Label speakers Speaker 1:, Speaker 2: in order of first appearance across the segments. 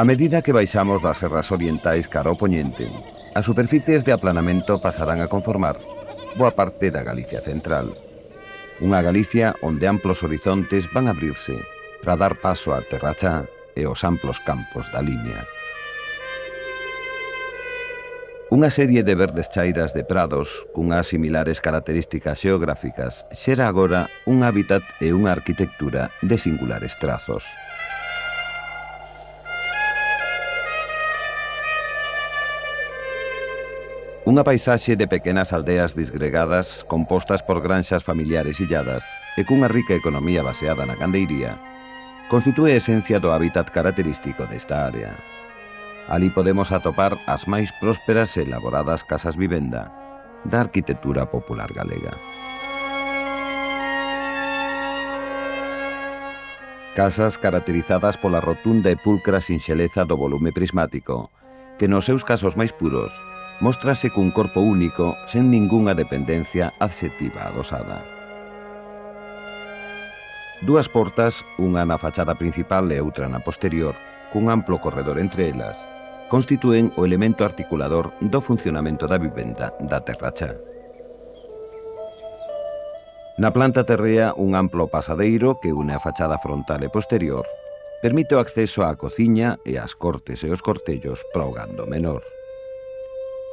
Speaker 1: A medida que baixamos das serras orientais cara ao poñente, as superficies de aplanamento pasarán a conformar boa parte da Galicia central. Unha Galicia onde amplos horizontes van a abrirse para dar paso á terra chá e aos amplos campos da Limia. Unha serie de verdes chairas de prados cunhas similares características xeográficas xera agora un hábitat e unha arquitectura de singulares trazos. Unha paisaxe de pequenas aldeas disgregadas compostas por granxas familiares illadas e cunha rica economía baseada na gandeiría constitúe a esencia do hábitat característico desta área. Ali podemos atopar as máis prósperas e elaboradas casas vivenda da arquitectura popular galega. Casas caracterizadas pola rotunda e pulcra sinxeleza do volume prismático, que nos seus casos máis puros móstrase cun corpo único sen ningunha dependencia adxetiva adosada. Dúas portas, unha na fachada principal e outra na posterior, cun amplo corredor entre elas, constitúen o elemento articulador do funcionamento da vivenda da terra chá. Na planta terrea, un amplo pasadeiro que une a fachada frontal e posterior permite o acceso á cociña e ás cortes e os cortellos para o gando menor.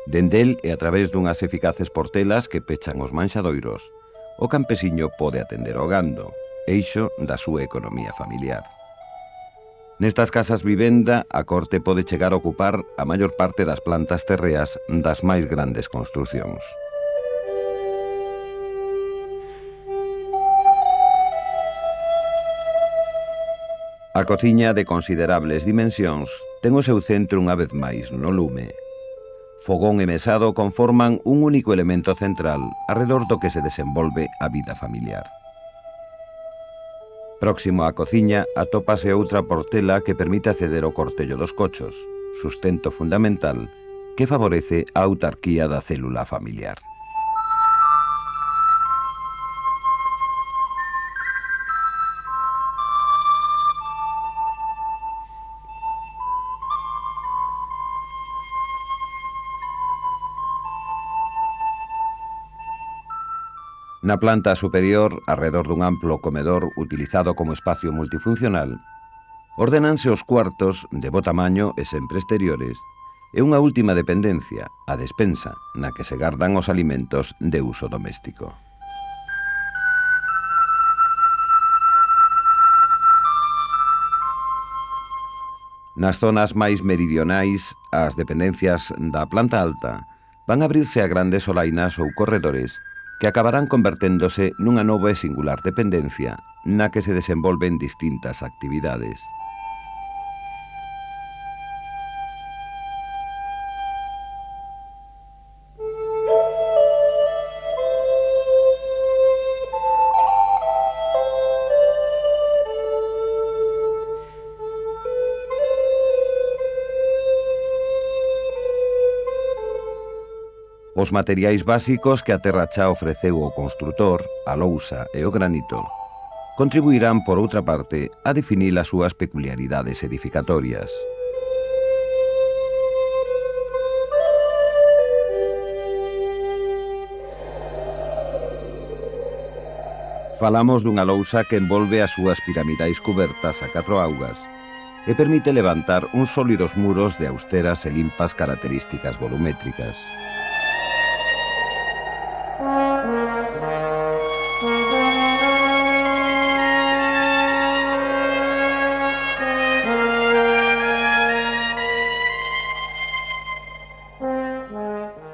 Speaker 1: Dende el e a través dunhas eficaces portelas que pechan os manxadoiros, o campesiño pode atender ao gando, eixo da súa economía familiar. Nestas casas vivenda, a corte pode chegar a ocupar a maior parte das plantas terreas das máis grandes construcións. A cociña de considerables dimensións ten o seu centro unha vez máis no lume. Fogón e mesado conforman un único elemento central arredor do que se desenvolve a vida familiar. Próximo á cociña atópase outra portela que permite acceder ao cortello dos cochos, sustento fundamental que favorece a autarquía da célula familiar. Na planta superior, arredor dun amplo comedor utilizado como espacio multifuncional, ordenanse os cuartos de bo tamaño e sempre exteriores, e unha última dependencia, a despensa, na que se gardan os alimentos de uso doméstico. Nas zonas máis meridionais, as dependencias da planta alta van a abrirse a grandes solainas ou corredores que acabarán converténdose nunha nova e singular dependencia na que se desenvolven distintas actividades. Os materiais básicos que a terra chá ofreceu ao construtor, a lousa e o granito, contribuirán, por outra parte, a definir as súas peculiaridades edificatorias. Falamos dunha lousa que envolve as súas piramidais cubertas a 4 augas e permite levantar uns sólidos muros de austeras e limpas características volumétricas.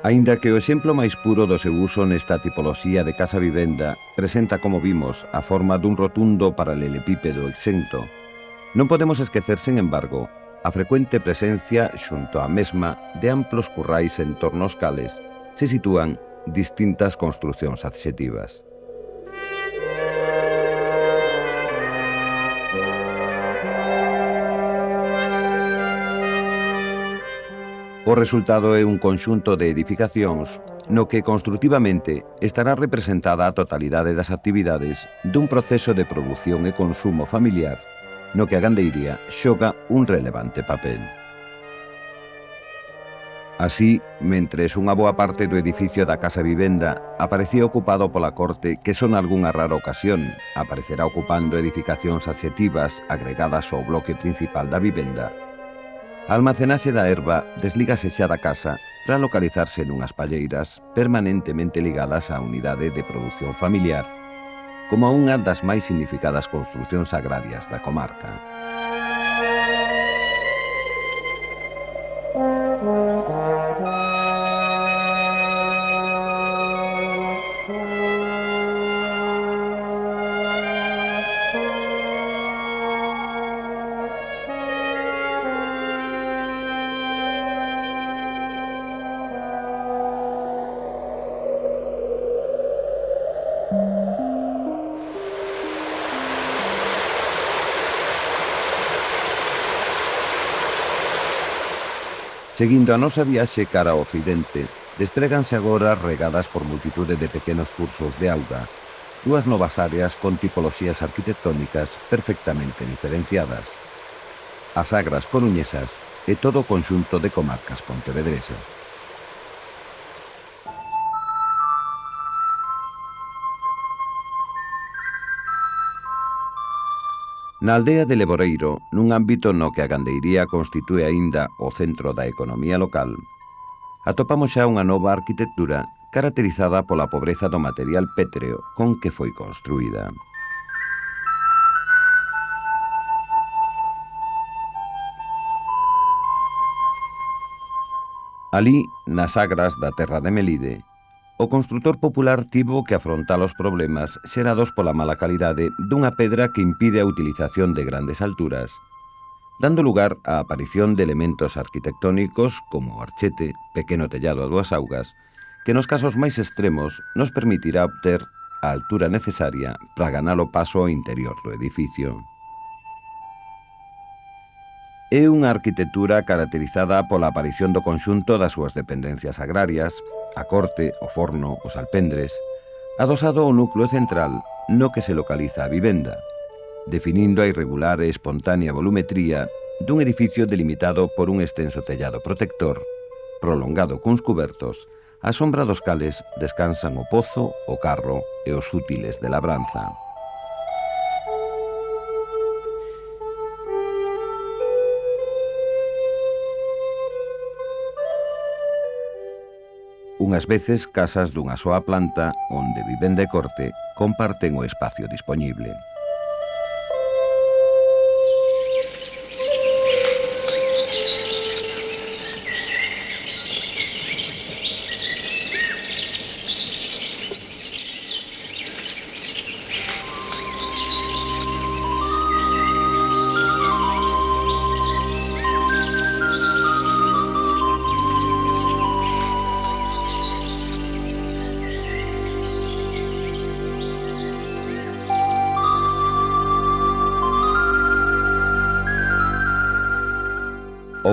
Speaker 1: Aínda que o exemplo máis puro do seu uso nesta tipoloxía de casa-vivenda presenta, como vimos, a forma dun rotundo paralelepípedo exento, non podemos esquecer, sen embargo, a frecuente presencia xunto á mesma de amplos currais en torno aos cales se sitúan distintas construcións adxetivas. O resultado é un conxunto de edificacións no que construtivamente estará representada a totalidade das actividades dun proceso de produción e consumo familiar no que a gandeiría xoga un relevante papel. Así, mentres unha boa parte do edificio da Casa Vivenda aparecía ocupado pola corte que son algunha rara ocasión aparecerá ocupando edificacións adxetivas agregadas ao bloque principal da vivenda, a almacenaxe da herba deslígase xa da casa para localizarse nunhas palleiras permanentemente ligadas á unidade de produción familiar, como a unha das máis significadas construcións agrarias da comarca. Seguindo a nosa viaxe cara ao occidente, despréganse agora regadas por multitude de pequenos cursos de auga, dúas novas áreas con tipoloxías arquitectónicas perfectamente diferenciadas. As Agras coruñesas e todo o conxunto de comarcas pontevedresas. Na aldea de Leboreiro, nun ámbito no que a gandeiría constitúe aínda o centro da economía local, atopamos xa unha nova arquitectura caracterizada pola pobreza do material pétreo con que foi construída. Alí, nas Agras da terra de Melide, o construtor popular tivo que afrontar os problemas xerados pola mala calidade dunha pedra que impide a utilización de grandes alturas, dando lugar á aparición de elementos arquitectónicos como o archete, pequeno tellado a dúas augas, que nos casos máis extremos nos permitirá obter a altura necesaria para ganar o paso ao interior do edificio. É unha arquitectura caracterizada pola aparición do conxunto das súas dependencias agrarias, a corte, o forno, os alpendres, adosado ao núcleo central no que se localiza a vivenda, definindo a irregular e espontánea volumetría dun edificio delimitado por un extenso tellado protector, prolongado cuns cubertos, á sombra dos cales descansan o pozo, o carro e os útiles de labranza. Unhas veces casas dunha soa planta onde vivenda e corte comparten o espacio dispoñible.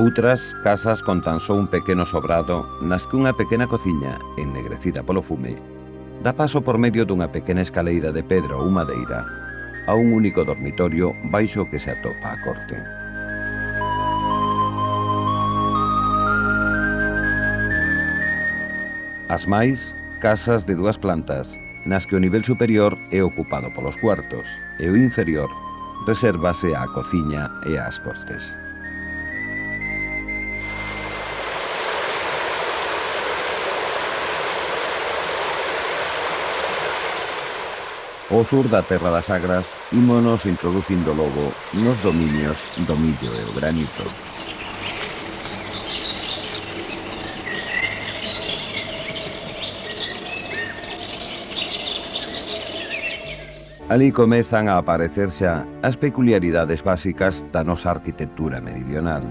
Speaker 1: Outras, casas con tan só un pequeno sobrado nas que unha pequena cociña, ennegrecida polo fume, dá paso por medio dunha pequena escaleira de pedra ou madeira a un único dormitorio baixo que se atopa a corte. As máis, casas de dúas plantas, nas que o nivel superior é ocupado polos cuartos e o inferior resérvase á cociña e ás cortes. Ao sur da terra das Agras, ímonos introducindo logo nos dominios do millo e o granito. Alí comezan a aparecer xa as peculiaridades básicas da nosa arquitectura meridional.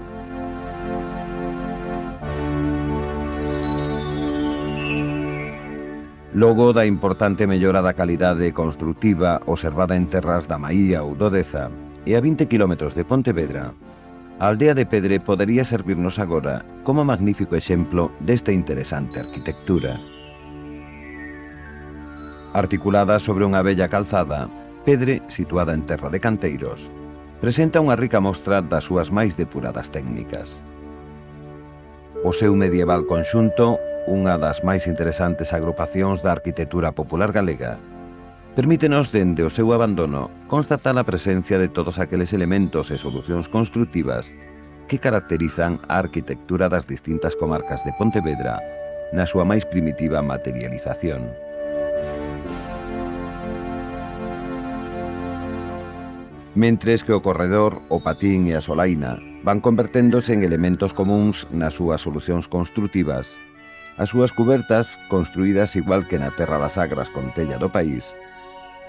Speaker 1: Logo da importante mellora da calidade construtiva observada en terras da Maía ou do Deza e a 20 km de Pontevedra, a aldea de Pedre podería servirnos agora como magnífico exemplo desta interesante arquitectura. Articulada sobre unha bella calzada, Pedre, situada en terra de canteiros, presenta unha rica mostra das súas máis depuradas técnicas. O seu medieval conxunto, unha das máis interesantes agrupacións da arquitectura popular galega, permítenos, dende o seu abandono, constatar a presencia de todos aqueles elementos e solucións construtivas que caracterizan a arquitectura das distintas comarcas de Pontevedra na súa máis primitiva materialización. Mentres que o corredor, o patín e a solaina van converténdose en elementos comúns nas súas solucións construtivas, as súas cubertas, construídas igual que na terra das agras con tella do país,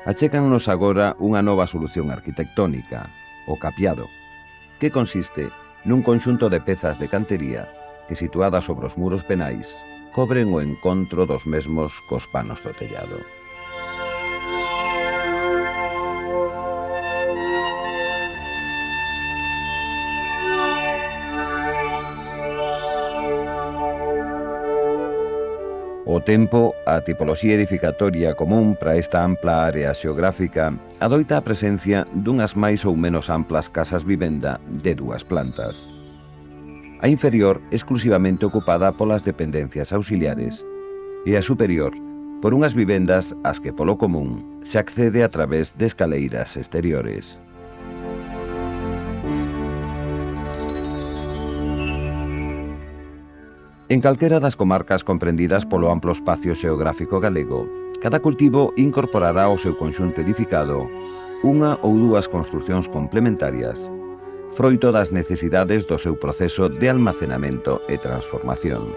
Speaker 1: achécannos agora unha nova solución arquitectónica, o capiado, que consiste nun conxunto de pezas de cantería que, situadas sobre os muros penais, cobren o encontro dos mesmos cos panos do tellado. O tempo, a tipoloxía edificatoria común para esta ampla área xeográfica, adoita a presencia dunhas máis ou menos amplas casas vivenda de dúas plantas. A inferior exclusivamente ocupada polas dependencias auxiliares e a superior por unhas vivendas ás que polo común se accede a través de escaleiras exteriores. En calquera das comarcas comprendidas polo amplo espacio xeográfico galego, cada cultivo incorporará ao seu conxunto edificado unha ou dúas construcións complementarias, froito das necesidades do seu proceso de almacenamento e transformación.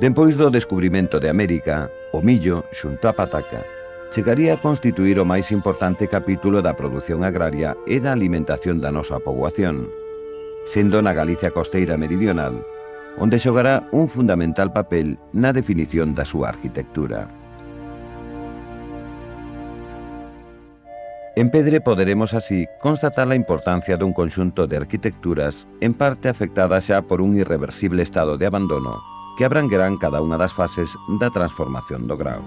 Speaker 1: Dempois do descubrimento de América, o millo, xunto á pataca, chegaría a constituir o máis importante capítulo da produción agraria e da alimentación da nosa poboación, sendo na Galicia costeira meridional, onde xogará un fundamental papel na definición da súa arquitectura. En Pedre poderemos así constatar a importancia dun conxunto de arquitecturas en parte afectadas xa por un irreversible estado de abandono que abranguerán cada unha das fases da transformación do Grao.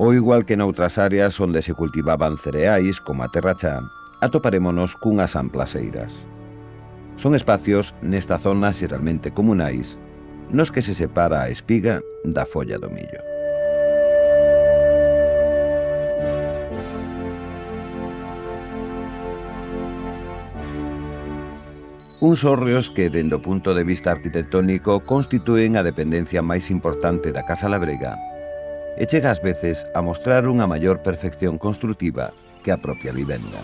Speaker 1: O igual que noutras áreas onde se cultivaban cereais, como a terra chá, atoparémonos cunhas amplas eiras. Son espacios nesta zona xeralmente comunais, nos que se separa a espiga da folla do millo. Uns hórreos que, dende o punto de vista arquitectónico, constitúen a dependencia máis importante da casa labrega, e chega ás veces a mostrar unha maior perfección construtiva que a propia vivenda.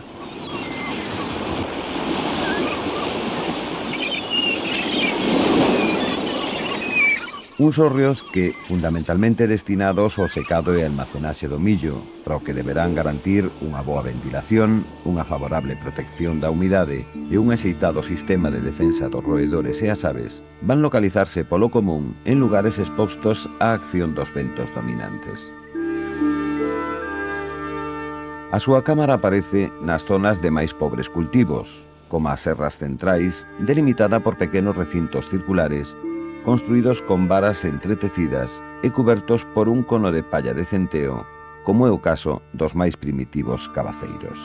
Speaker 1: Uns hórreos que, fundamentalmente destinados ao secado e almacenaxe do millo, para o que deberán garantir unha boa ventilación, unha favorable protección da humidade e un axeitado sistema de defensa dos roedores e as aves, van localizarse polo común en lugares expostos á acción dos ventos dominantes. A súa cámara aparece nas zonas de máis pobres cultivos, como as serras centrais, delimitada por pequenos recintos circulares construídos con varas entretecidas e cubertos por un cono de palla de centeo, como é o caso dos máis primitivos cabaceiros.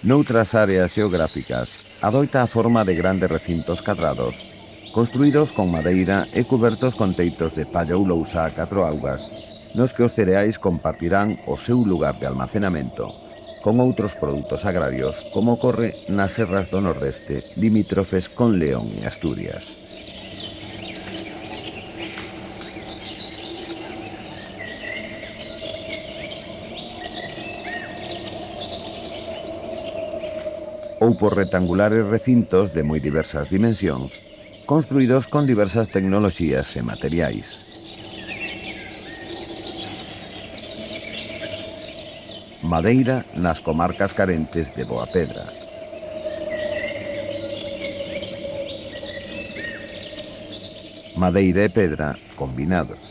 Speaker 1: Noutras áreas xeográficas, adoita a forma de grandes recintos cadrados, construídos con madeira e cubertos con teitos de palla ou lousa a 4 augas, nos que os cereais compartirán o seu lugar de almacenamento con outros produtos agrarios, como ocorre nas serras do Nordeste, limítrofes con León e Asturias. Ou por rectangulares recintos de moi diversas dimensións, construídos con diversas tecnoloxías e materiais. Madeira nas comarcas carentes de Boa Pedra. Madeira e pedra combinados.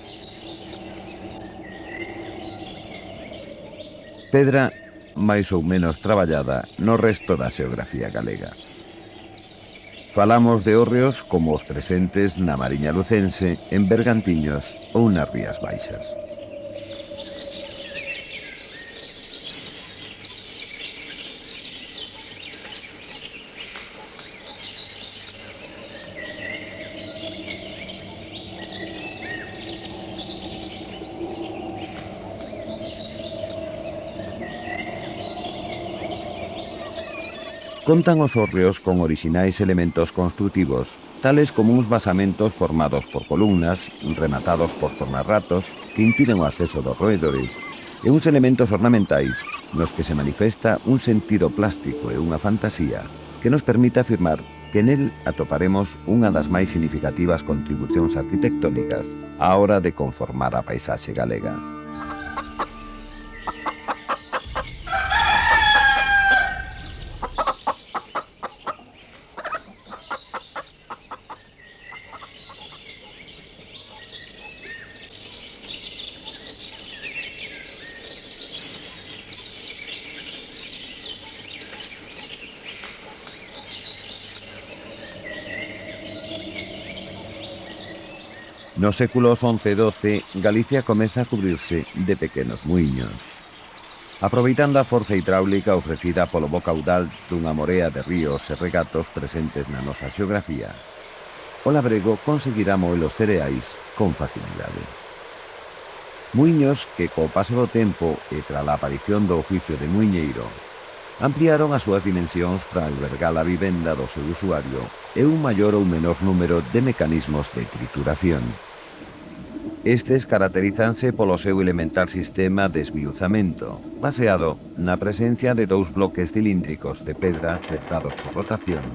Speaker 1: Pedra máis ou menos traballada no resto da xeografía galega. Falamos de hórreos como os presentes na Mariña Lucense, en Bergantiños ou nas Rías Baixas. Contan os hórreos con orixinais elementos construtivos, tales como uns basamentos formados por columnas, rematados por tornarratos, que impiden o acceso dos roedores, e uns elementos ornamentais nos que se manifesta un sentido plástico e unha fantasía que nos permite afirmar que nel atoparemos unha das máis significativas contribucións arquitectónicas á hora de conformar a paisaxe galega. Nos séculos XI e XII, Galicia comeza a cubrirse de pequenos muiños. Aproveitando a forza hidráulica ofrecida polo bo caudal dunha morea de ríos e regatos presentes na nosa xeografía, o labrego conseguirá moer os cereais con facilidade. Muiños que, co paso do tempo e tras a aparición do oficio de muiñeiro, ampliaron as súas dimensións para albergar a vivenda do seu usuario e un maior ou menor número de mecanismos de trituración. Estes caracterízanse polo seu elemental sistema de esmiuzamento, baseado na presencia de dous bloques cilíndricos de pedra afectados por rotación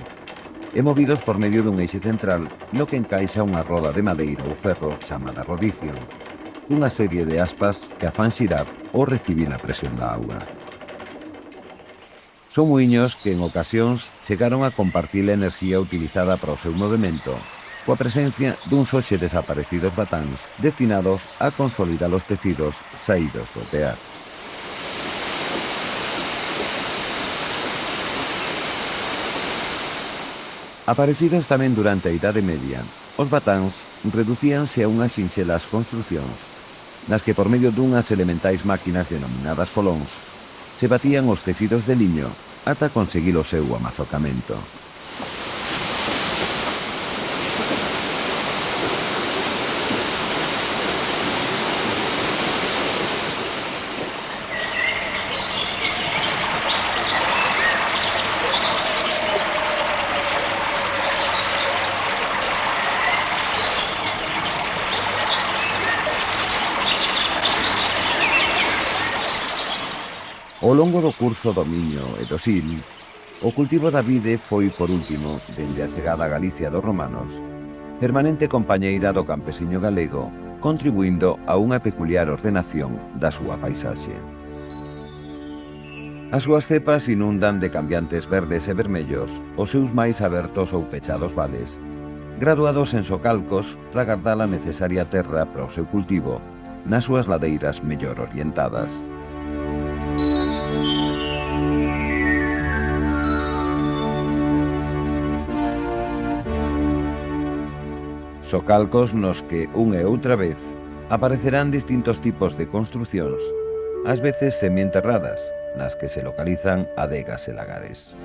Speaker 1: e movidos por medio dun eixe central no que encaixa unha roda de madeira ou ferro chamada rodicio, unha serie de aspas que a fan xirar ou recibir a presión da auga. Son muiños que en ocasións chegaron a compartir a enerxía utilizada para o seu movimento, coa presencia duns hoxe desaparecidos batáns destinados a consolidar os tecidos saídos do tear. Aparecidos tamén durante a Idade Media, os batáns reducíanse a unhas sinxelas construcións, nas que por medio dunhas elementais máquinas denominadas folóns, se batían os tecidos de liño ata conseguir o seu amazocamento. Ao longo do curso do Miño e do Sil, o cultivo da vide foi, por último, dende a chegada a Galicia dos romanos, permanente compañeira do campesiño galego, contribuindo a unha peculiar ordenación da súa paisaxe. As súas cepas inundan de cambiantes verdes e vermellos os seus máis abertos ou pechados vales, graduados en socalcos para gardar a necesaria terra para o seu cultivo nas súas ladeiras mellor orientadas. Socalcos nos que, unha e outra vez, aparecerán distintos tipos de construcións, ás veces semienterradas, nas que se localizan adegas e lagares.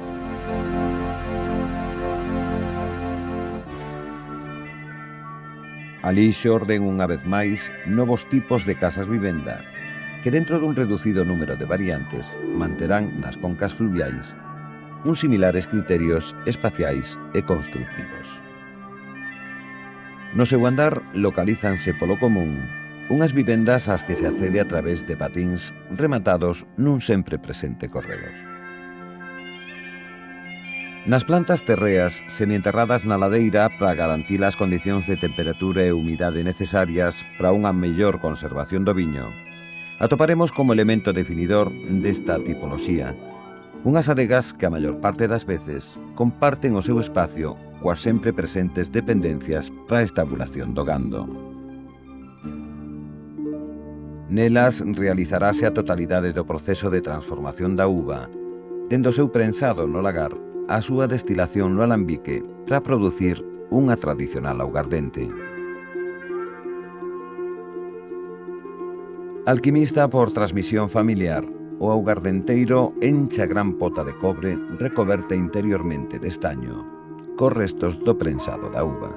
Speaker 1: Alí xorden unha vez máis novos tipos de casas vivenda, que dentro dun reducido número de variantes manterán nas concas fluviais uns similares criterios espaciais e constructivos. No seu andar localízanse polo común unhas vivendas ás que se accede a través de patíns rematados nun sempre presente corredor. Nas plantas terreas semienterradas na ladeira para garantir as condicións de temperatura e humidade necesarias para unha mellor conservación do viño, atoparemos como elemento definidor desta tipoloxía unhas adegas que a maior parte das veces comparten o seu espacio coas sempre presentes dependencias para a estabulación do gando. Nelas realizarase a totalidade do proceso de transformación da uva, tendo o seu prensado no lagar, a súa destilación no alambique para producir unha tradicional augardente. Alquimista por transmisión familiar, o augardenteiro enche a gran pota de cobre recoberta interiormente de estaño, cos restos do prensado da uva.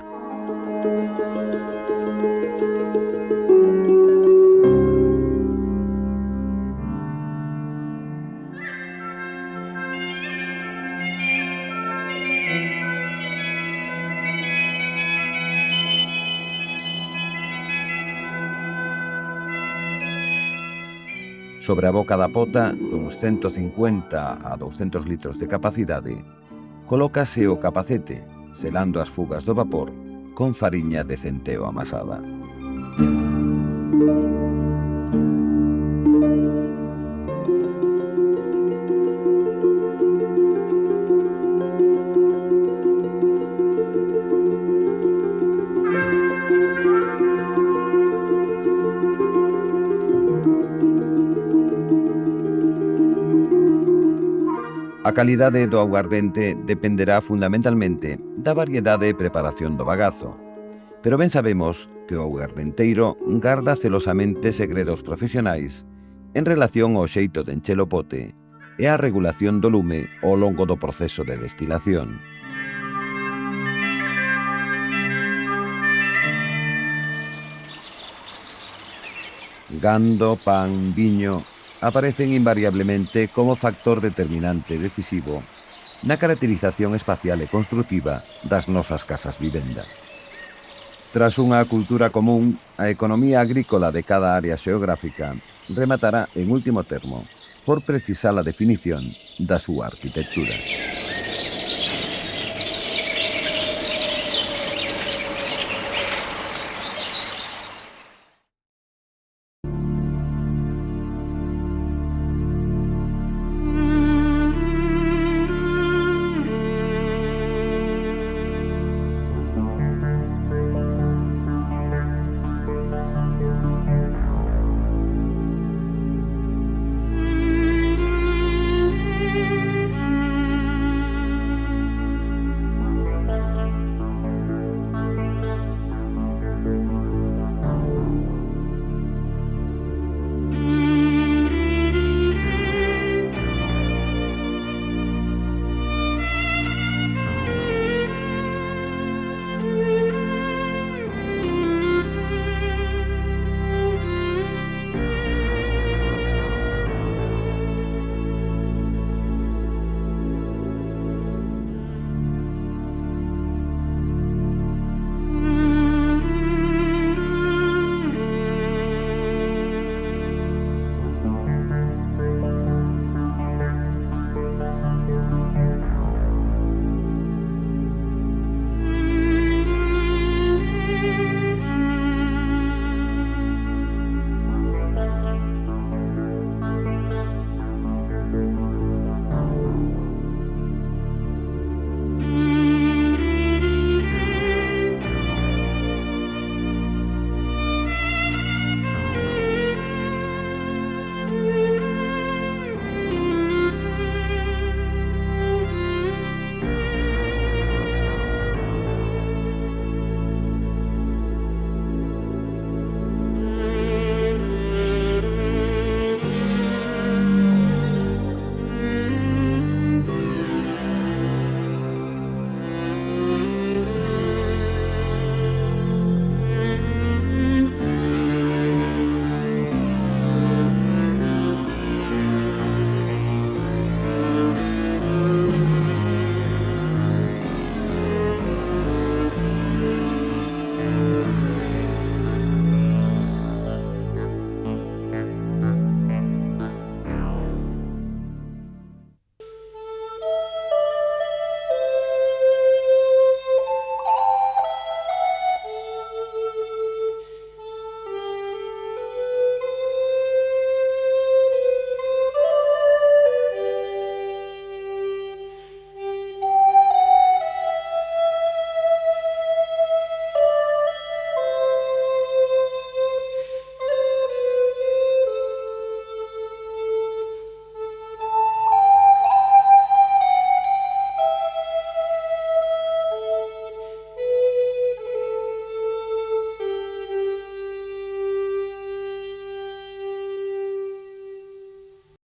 Speaker 1: Sobre a boca da pota, duns 150 a 200 litros de capacidade, colócase o capacete, selando as fugas do vapor con fariña de centeo amasada. A calidade do aguardente dependerá fundamentalmente da variedade e preparación do bagazo, pero ben sabemos que o augardenteiro garda celosamente segredos profesionais en relación ao xeito de encher o pote e á regulación do lume ao longo do proceso de destilación. Gando, pan, viño aparecen invariablemente como factor determinante decisivo na caracterización espacial e construtiva das nosas casas vivenda. Tras unha cultura común, a economía agrícola de cada área xeográfica rematará, en último termo, por precisar a definición da súa arquitectura.